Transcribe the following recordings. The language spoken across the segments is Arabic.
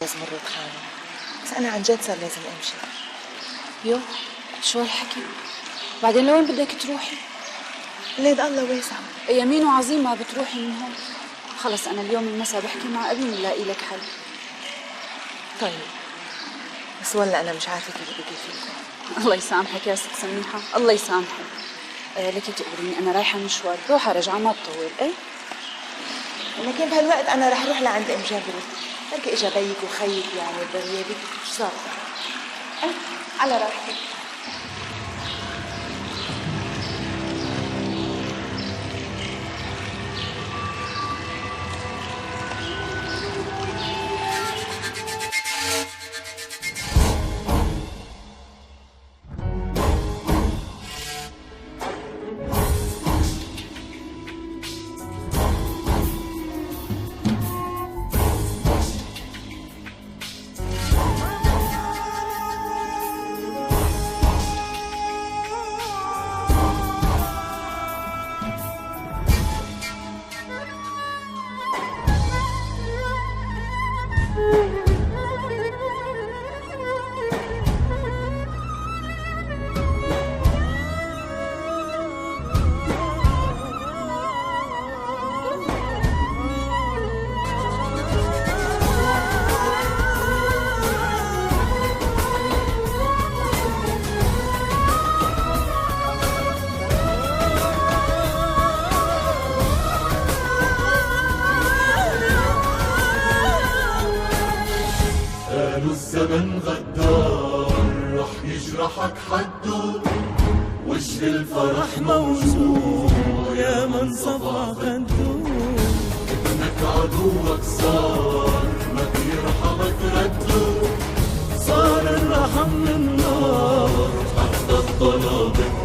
لازم مرات خانة، بس أنا عن جد صار لازم أمشي. يو شو هالحكي؟ بعدين لوين بدك تروحي؟ ولاد الله واسع. يمين وعظيم ما بتروحي من هون. خلص أنا اليوم المساء بحكي مع أبي ونلاقي لك حل. طيب بس والله أنا مش عارفة كيف بدي فيكم. الله يسامحك يا ست سميحة، الله يسامحك. لكي تقوليني أنا رايحة مشوار، روحة رجعة ما بطول. إيه؟ لكن بهالوقت أنا رح روح لعند أم جابر، بركي إجا بيك وخيك يعني بغيابك، شو صار؟ على راحتك. الزمن غدار رح يجرحك حده، وجه الفرح موجود يا من صفى خده. ابنك عدوك صار ما بيرحمك رده، صار الرحم من نار حتى الطلب بده.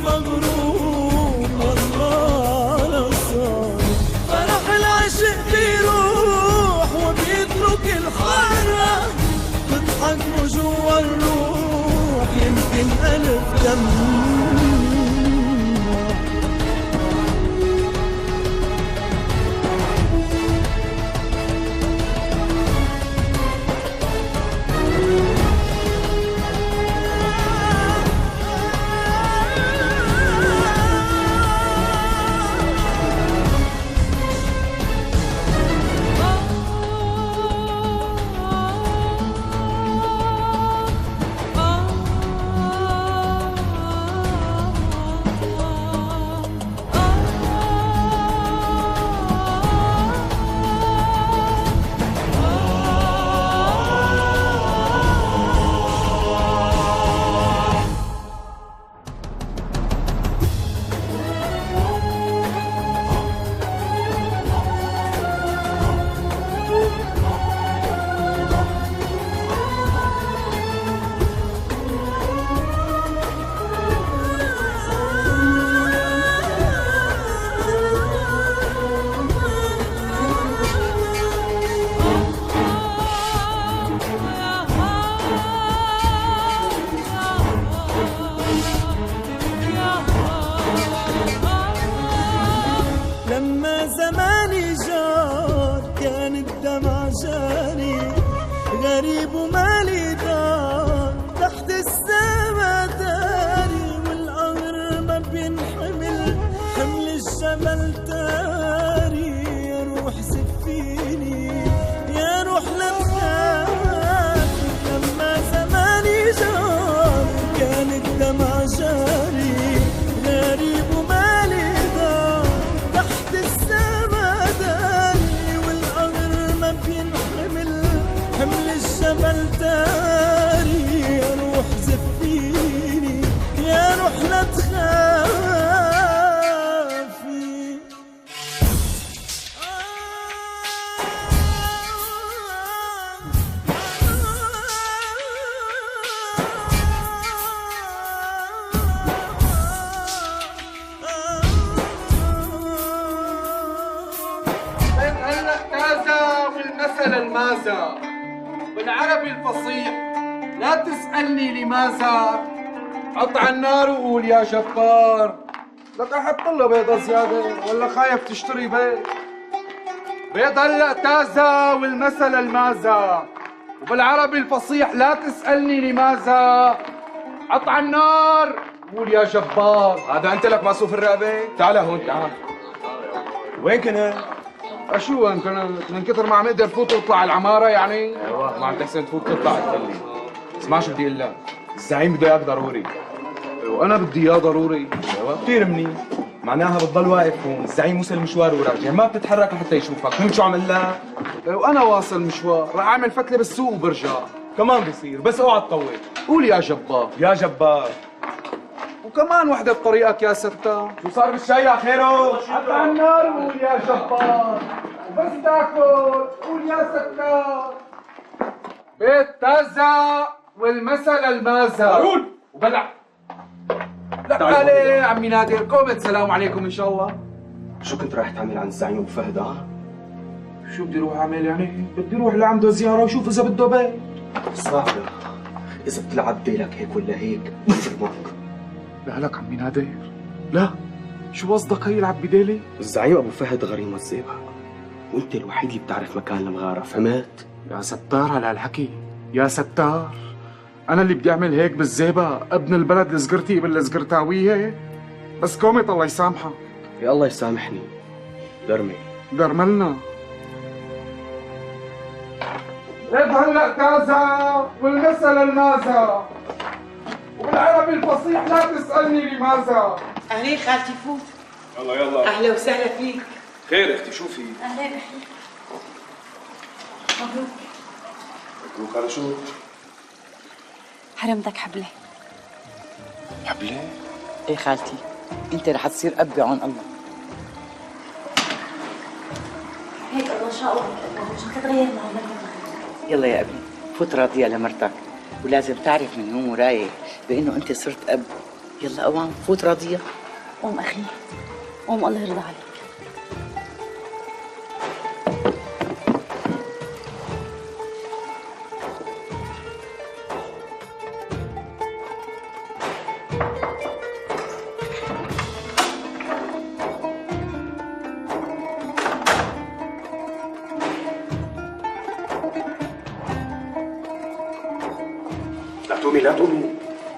مغروم والله لصار، فرح العشق بيروح وبيترك الحارة، بضحك له جوا الروح يمكن ألف دم. المازا. بالعربي الفصيح لا تسألني لماذا، حط على النار وقول يا جبار. لك احط له بيضة زيادة ولا خايف تشتري بيض؟ بيض هلا تازة والمثل المازا. وبالعربي الفصيح لا تسألني لماذا، حط على النار قول يا جبار. هذا انت لك مصروف الرقبه؟ تعال هون تعال. وين كنت؟ شو وين كنت؟ من كثر ما عم اقدر فوت واطلع العمارة يعني؟ ايوه ما عم تحسن تفوت تطلع تخلي. اسمع شو بدي اقول لك، الزعيم بده اياك ضروري. وانا بدي اياه ضروري. ايوه كثير منيح، معناها بتضل واقف هون، الزعيم وصل مشوار وراجع، ما بتتحرك لحتى يشوفك، فهمت شو عمل لك؟ وانا واصل مشوار، رح اعمل فتلة بالسوق وبرجع. كمان بيصير، بس اوعى تطول. قول يا جبار. يا جبار. وكمان وحدة بطريقك يا ستار. شو صار بالشاي اخيره؟ حط على النار قول يا جبار، وبس تاكل قول يا ستار. بيت تازة والمثل المازا. هارون وبلع. لا عليه عمي نادر، قومت سلام عليكم ان شاء الله. شو كنت رايح تعمل عند الزعيم ابو فهد؟ شو بدي اروح اعمل يعني؟ بدي اروح لعنده زيارة وشوف اذا بده بيت. صعب اذا بتلعب ديلك هيك ولا هيك بفرمك. لا لك عمي نادر، لا. شو قصدك هي يلعب بديلي؟ الزعيم ابو فهد غريم الزيبق، وانت الوحيد اللي بتعرف مكان المغاره، فهمت؟ يا ستار على هالحكي، يا ستار. أنا اللي بدي أعمل هيك بالزيبة، ابن البلد الزقرتي بالزقرتاوية. بس قومت الله يسامحها. يا الله يسامحني. درمي درملنا. بيض هلا تازة والمثل المازا. وبالعربي الفصيح لا تسألني لماذا. أهلين خالتي فوت. يلا يلا. أهلا وسهلا فيك. خير اختي شو في؟ اهلا بحي. مبروك. مبروك على شو؟ حرمتك حبلة. حبلة؟ ايه خالتي، انت رح تصير اب بعون الله. هيك الله شاء الله مش حتتغير معاملتك. يلا يا ابني فوت راضية لمرتك، ولازم تعرف من يوم ورايح بانه انت صرت اب. يلا قوام فوت راضية. قوم اخي قوم، الله يرضى عليك. لا تقومي لا تقومي،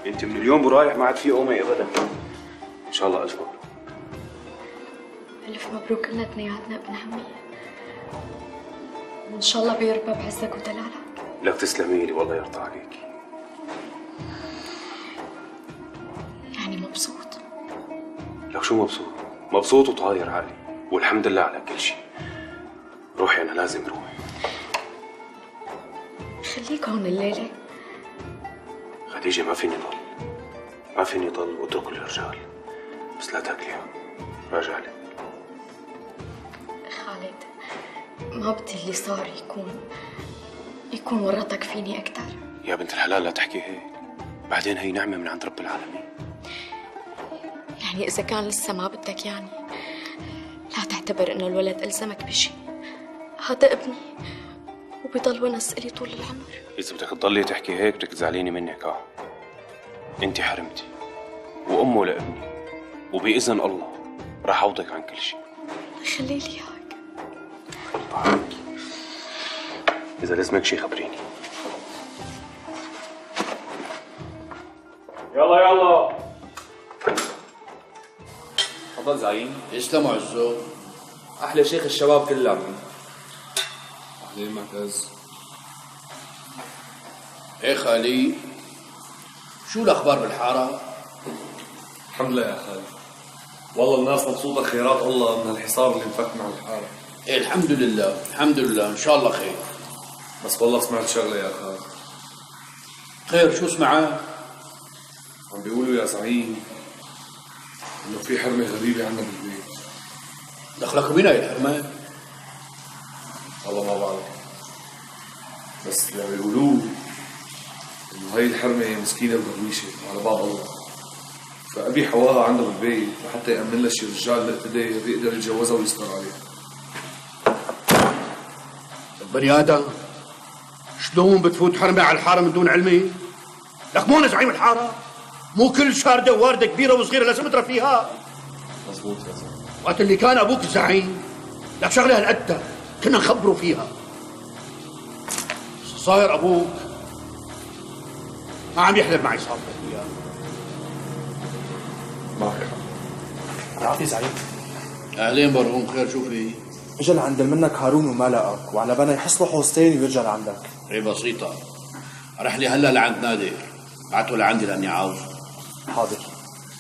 انت من اليوم ورايح ما عاد في قومي ابدا. ان شاء الله الف مبروك. الف مبروك لنا اثنيناتنا ابن عمي، وان شاء الله بيربى بعزك ودلالك. لك تسلمي لي والله يرضى عليكي. يعني مبسوط؟ لك شو مبسوط؟ مبسوط وطاير عقلي، والحمد لله على كل شيء. روحي انا لازم اروح. خليك هون الليله. خديجة ما فيني ضل واترك الرجال، بس لا تاكليها، راجع لي. خالد ما بدي اللي صار يكون ورطك فيني أكتر. يا بنت الحلال لا تحكي هيك، بعدين هي نعمة من عند رب العالمين. يعني إذا كان لسه ما بدك يعني لا تعتبر إنه الولد ألزمك بشي. هذا ابني وبيضل ونس إلي طول العمر. إذا بدك تضلي تحكي هيك بدك تزعليني منك. أنت حرمتي وأمه لابني، وبإذن الله راح أعوضك عن كل شيء. خلي لي إياك. إذا لازمك شي خبريني. يلا يلا. تفضل زعيم. يسلموا عزو. احلى شيخ الشباب كلها عمي. اهلين معتز. ايه خالي، شو الاخبار بالحاره؟ الحمد لله يا خالد، والله الناس مبسوطه خيرات الله من الحصار اللي انفك مع الحاره. ايه الحمد لله الحمد لله، ان شاء الله خير. بس والله سمعت شغله يا خالد. خير شو سمعت؟ عم بيقولوا يا زعيم انه في حرمه غريبه عندنا بالبيت. دخلك بينا يا الحرمان؟ والله ما بعرف، بس اللي عم بيقولوه انه هاي الحرمه مسكينه ودرويشه على باب الله، فابي حواها عنده بالبيت لحتى يامن لها شي رجال مقتدي بيقدر يتجوزها ويستر عليها. البني ادم شلون بتفوت حرمة على الحارة من دون علمي؟ لك مو أنا زعيم الحارة؟ مو كل شاردة وواردة كبيرة وصغيرة لازم أدرى فيها؟ مزبوط يا زلمة. وقت اللي كان أبوك الزعيم لك شغلة هالقد كنا نخبروا فيها. صاير أبوك ما عم يحلب معي صاحبك وياه. ما في حق. يعطي زعيم. أهلين برهون، خير شو في؟ اجى لعند منك هارون وما لقاك، وعلى بالنا يحصلوا حوزتين ويرجع لعندك. هي بسيطة، رح لي هلا لعند نادر، بعته لعندي لأني عاوز. حاضر.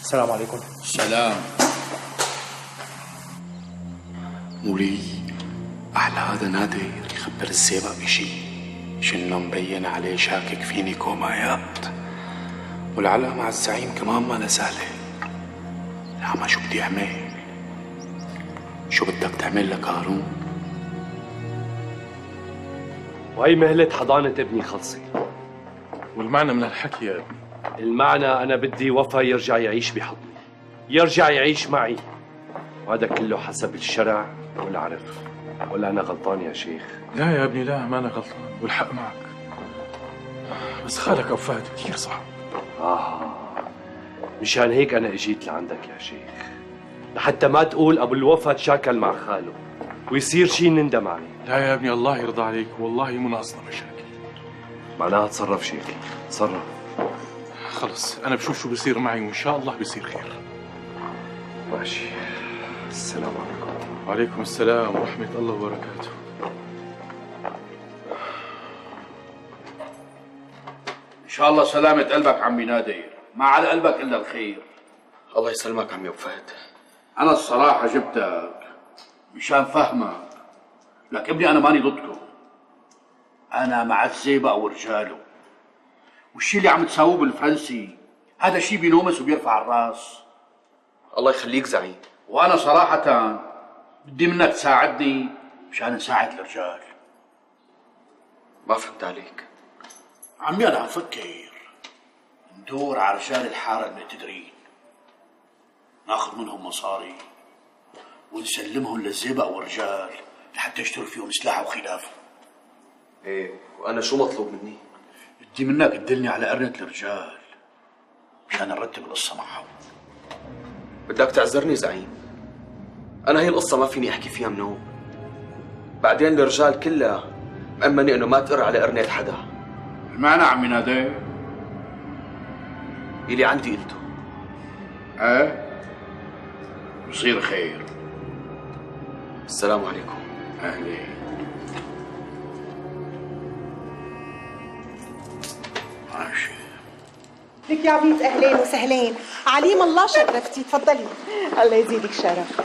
السلام عليكم. سلام. ولي أحلى هذا نادر يخبر السابق بشي شنو مبين عليه شاكك فيني كومايات، والعلاقة مع الزعيم كمان ما سهلة. العمى شو بدي أعمل؟ شو بدك تعمل لك هارون؟ وهي مهلة حضانة ابني خلصي. والمعنى من هالحكي يا ابني؟ المعنى أنا بدي وفا يرجع يعيش بحضني، يرجع يعيش معي، وهذا كله حسب الشرع والعرف. ولا أنا غلطان يا شيخ؟ لا يا ابني لا، ما أنا غلطان والحق معك، بس خالك أبو فهد كثير صعب. مشان هيك أنا اجيت لعندك يا شيخ، لحتى ما تقول أبو الوفا تشاكل مع خاله ويصير شي نندم عليه. لا يا ابني الله يرضى عليك، والله مو ناقصنا مشاكل. معناها تصرف شيخي، تصرف. خلص أنا بشوف شو بصير معي وإن شاء الله بصير خير. ماشي. السلام عليكم. وعليكم السلام ورحمة الله وبركاته. إن شاء الله سلامة قلبك عمي نادر، ما على قلبك إلا الخير. الله يسلمك عمي أبو فهد. أنا الصراحة جبتك مشان فهمك، لك ابني أنا ماني ضدكم، أنا مع الزيبق ورجاله، والشي اللي عم تساووه بالفرنسي هذا شي بينومس وبيرفع الراس. الله يخليك زعيم. وأنا صراحة بدي منك تساعدني مشان نساعد الرجال. ما فهمت عليك. عمي أنا عم فكر ندور على رجال الحارة المعتدرين، ناخذ منهم مصاري ونسلمهم للزيبق والرجال لحتى يشتروا فيهم سلاح وخلافه. ايه، وانا شو مطلوب مني؟ بدي منك تدلني على قرنة الرجال مشان نرتب القصة معهم. بدك تعذرني زعيم، انا هي القصة ما فيني احكي فيها منوب. بعدين الرجال كلها مأمنة انه ما تقر على قرنة حدا. المعنى عمي نادر؟ اللي عندي قلته. ايه؟ بصير خير. السلام عليكم. اهلين. ماشي. لك يا عبيد اهلين وسهلين، عليم الله شرفتي، تفضلي. الله يزيدك شرف.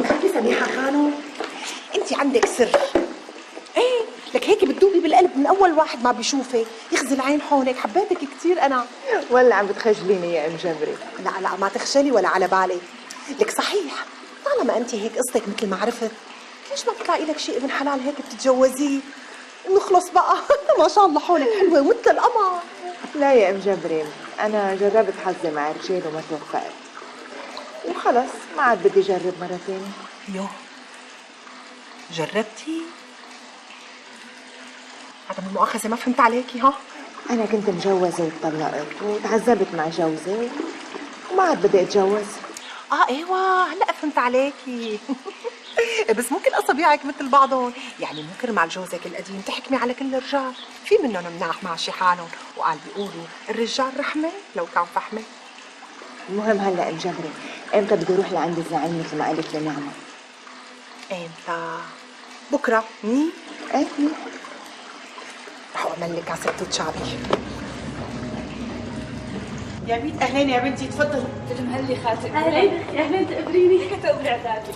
خلي سميحه خانو، انت عندك سر. ايه لك هيك بتدوبي بالقلب من اول واحد ما بيشوفك، يخزي العين حولك، حبيتك كثير انا. ولا عم بتخجليني يا ام جبري؟ لا ما تخجلي ولا على بالي. لك صحيح طالما انت هيك قصتك مثل ما عرفت، ليش ما بتلاقي لك شيء ابن حلال هيك بتتجوزيه؟ نخلص بقى. ما شاء الله حولك حلوه مثل القمر. لا يا ام جبري، انا جربت حظي مع رجال وما توفقت، وخلص ما عاد بدي اجرب مره ثانيه. يوه جربتي؟ عدم المؤاخذه ما فهمت عليكي. ها انا كنت مجوزه واتطلقت وتعذبت مع جوزي وما عاد بدي اتجوز. ايوه هلا فهمت عليكي. بس ممكن اصابيعك مثل بعضهم، يعني ممكن مع جوزك القديم تحكمي على كل الرجال، في منهم مناح ماشي حالهم، وقال بيقولوا الرجال رحمه لو كان فحمه. المهم هلا ام جبري، امتى بدي اروح لعند الزعيم مثل ما قالت لنعمه؟ امتى؟ بكره. ايه رح اعمل لك عصير توت شعبي. يا بنت اهلين يا بنتي، تفضلي. المهلي خاتم. اهلين اختي، اهلين تقبريني. هيك تقبري عتاتي.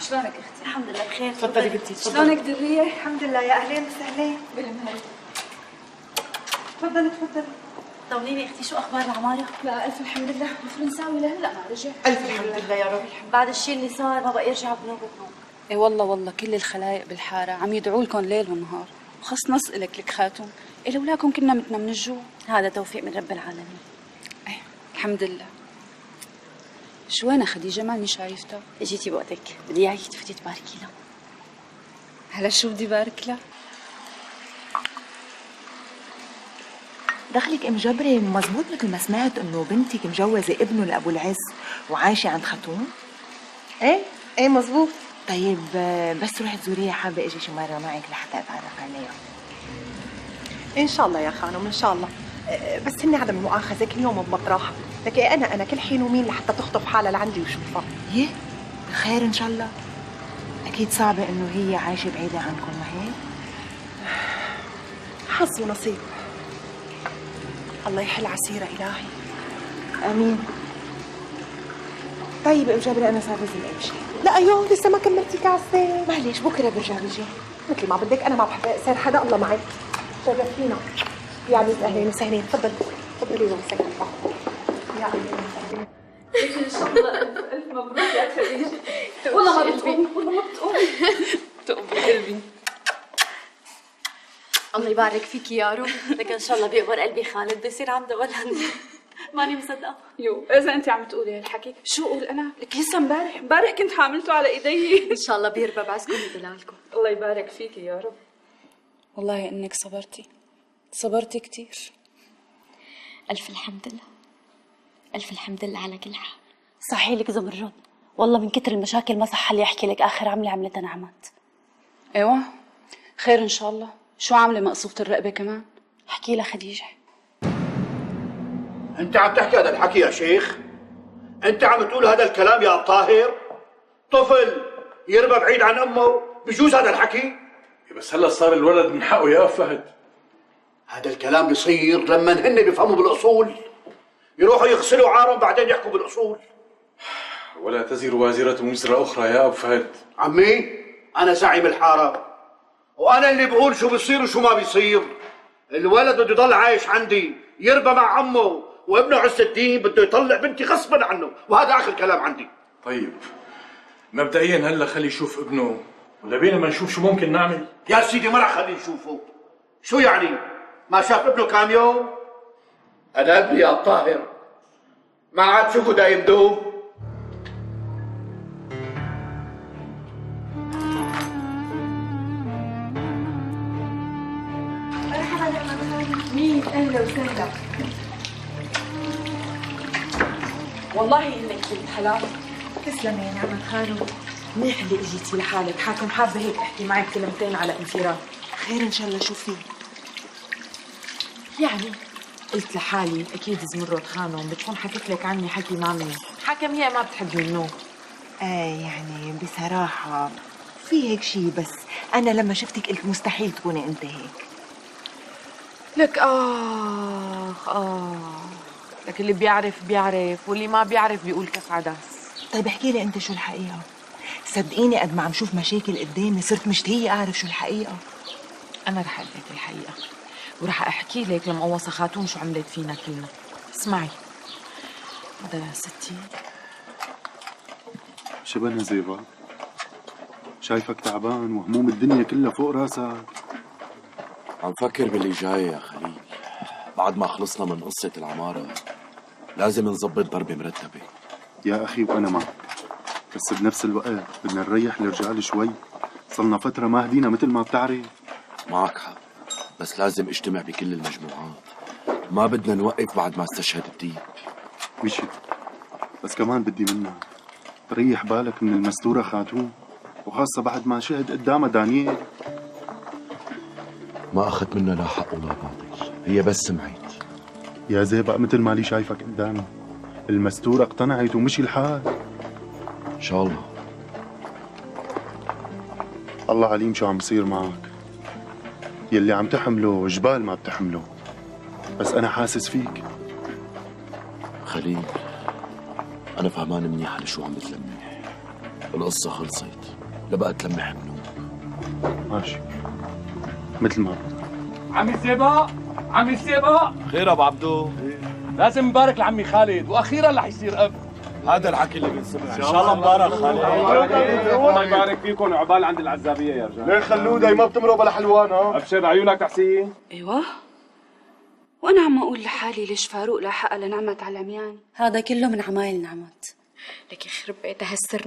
شلونك اختي؟ الحمد لله بخير. تفضلي بنتي، تفضلي. شلونك دريه؟ الحمد لله يا اهلين وسهلين. بالمهل. تفضلي. طوليني اختي، شو اخبار العماره؟ لا الف الحمد لله، الفرنساوي لهلا ما رجع. الف الحمد لله يا رب. بعد الشيء اللي صار ما بقى يرجع بنوب. ايه والله كل الخلايق بالحاره عم يدعوا لكم ليل ونهار، وخص نسألك لك خاتم، إيه لولاكم كنا متنا من الجوع. هذا توفيق من رب العالمين. ايه الحمد لله. شو وين خديجه؟ ماني شايفتها. اجيتي بوقتك، بدي اياكي تفوتي تباركي لها. هلا شو بدي بارك لها؟ دخلك ام جبري مزبوط مثل ما سمعت انه بنتك مجوزه ابنه لابو العز وعايشه عند خاتون؟ ايه مزبوط. طيب بس روحي تزوريها، حابه اجي شي مره معك لحتى اتعرف عليها. ان شاء الله يا خانم ان شاء الله. بس هني عدم المؤاخذه كل يوم بمطرح، لك انا كل حين ومين لحتى تخطف حالها لعندي وشوفها. ايه خير ان شاء الله. اكيد صعبه انه هي عايشه بعيده عنكم، ما هيك؟ حظ ونصيب. الله يحل عسيره الهي. امين. طيب ام جابر انا صار لازم امشي. لا ايوه لسه ما كملتي كاسه. معلش بكره برجع بيجي. مثل ما بدك، انا ما بحب اقصر حدا. الله معك. شرفتينا. يا عميد اهلين وسهلين. تفضلي وسهلا. يا عميد وسهلين. ان شاء الله الف مبروك يا خديجه. والله ما بتقوم، والله ما بتقوم. تقوم بقلبي. الله يبارك فيك يا رو. لك ان شاء الله بيقبر قلبي خالد بده يصير عنده ولد. ماني مصدقه. يو اذا انت عم تقولي هالحكي شو اقول انا؟ لك لسه امبارح كنت حاملته على ايدي. ان شاء الله بيربى بعزكم ودلالكم. الله يبارك فيكي يا رب. والله انك صبرتي كثير. الف الحمد لله، الف الحمد لله على كل حال. صحي لك زمرجون، والله من كتر المشاكل ما صح لي احكي لك اخر عمله عملتها نعمات. ايوه خير ان شاء الله. شو عامله مقصوفه الرقبه كمان؟ احكي لها خديجه. انت عم تحكي هذا الحكي يا شيخ؟ انت عم تقول هذا الكلام يا ابو طاهر؟ طفل يربى بعيد عن امه بجوز هذا الحكي؟ بس هلا صار الولد من حقه يا فهد. هذا الكلام بيصير لما هن بيفهموا بالاصول، يروحوا يغسلوا عارهم بعدين يحكوا بالاصول. ولا تزر وازرة وزر اخرى يا ابو فهد. عمي انا زعيم الحاره، وانا اللي بقول شو بيصير وشو ما بيصير. الولد بده يضل عايش عندي يربى مع عمه، وابنه عز الدين بده يطلع بنتي غصبا عنه، وهذا اخر كلام عندي. طيب مبدئيا هلا خلي يشوف ابنه، ولا بينا ما نشوف شو ممكن نعمل. يا سيدي ما رح خليه يشوفه. شو يعني؟ ما شاف ابنه كم يوم؟ انا ابني يا طاهر ما عاد شوفه دايم دوم. مين؟ اهلا وسهلا. والله انك بنت حلال. تسلمي يا نعمة خالو. منيح اللي اجيتي لحالك، حاكم حابه هيك احكي معك كلمتين على انفراد. خير ان شاء الله. شو في؟ يعني قلت لحالي اكيد زمرد خانم بتكون حكت لك عني حكي مامي، حكم هي ما بتحب منه. يعني بصراحة في هيك شيء، بس أنا لما شفتك قلت مستحيل تكوني أنت هيك. لك لك اللي بيعرف واللي ما بيعرف بيقول كف عدس. طيب احكي لي أنت شو الحقيقة. صدقيني قد ما عم شوف مشاكل قدامي صرت مشتهية أعرف شو الحقيقة. أنا رح أقول لك الحقيقة، ورح أحكي لك لمقوصة خاتون شو عملت فينا كلنا. اسمعي هذا يا ستي. شبنا زيبا، شايفك تعبان وهموم الدنيا كلها فوق راسك. عم فكر باللي جاي يا خليل. بعد ما خلصنا من قصة العمارة لازم نظبط ضربة مرتبة. يا أخي وأنا معك، بس بنفس الوقت بدنا نريح الرجال شوي. صلنا فترة ما هدينا مثل ما بتعرف. معك حق، بس لازم اجتمع بكل المجموعات. ما بدنا نوقف بعد ما استشهد الديب. مشي، بس كمان بدي منك ريح بالك من المستورة خاتون، وخاصة بعد ما شهد قدامها دانيال. ما أخذت منها لا حق ولا باطل، هي بس سمعت. يا زيبق مثل ما لي شايفك قدامي، المستورة اقتنعت ومشي الحال. إن شاء الله. الله عليم شو عم بصير معك. يلي عم تحمله جبال ما بتحمله، بس أنا حاسس فيك. خليل أنا فهمان منيح على شو عم بتلمح. القصة خلصت، لبقى تلمح منوب. ماشي مثل ما عمي سيبا، عمي سيبا. خير ابو عبدو. لازم نبارك لعمي خالد، واخيرا رح يصير اب. هذا الحكي اللي بنسمعه. ان شاء الله مبارك خالد. الله يبارك فيكم، وعبال عند العزابيه يا رجال. ليه خلودة ما بتمروا بلا حلوان. ابشر عيونك تحسين. ايوه، وانا عم اقول لحالي ليش فاروق لاحقها لنعمت على العميان. هذا كله من عمايل نعمت. لك يخرب بيتها هالسر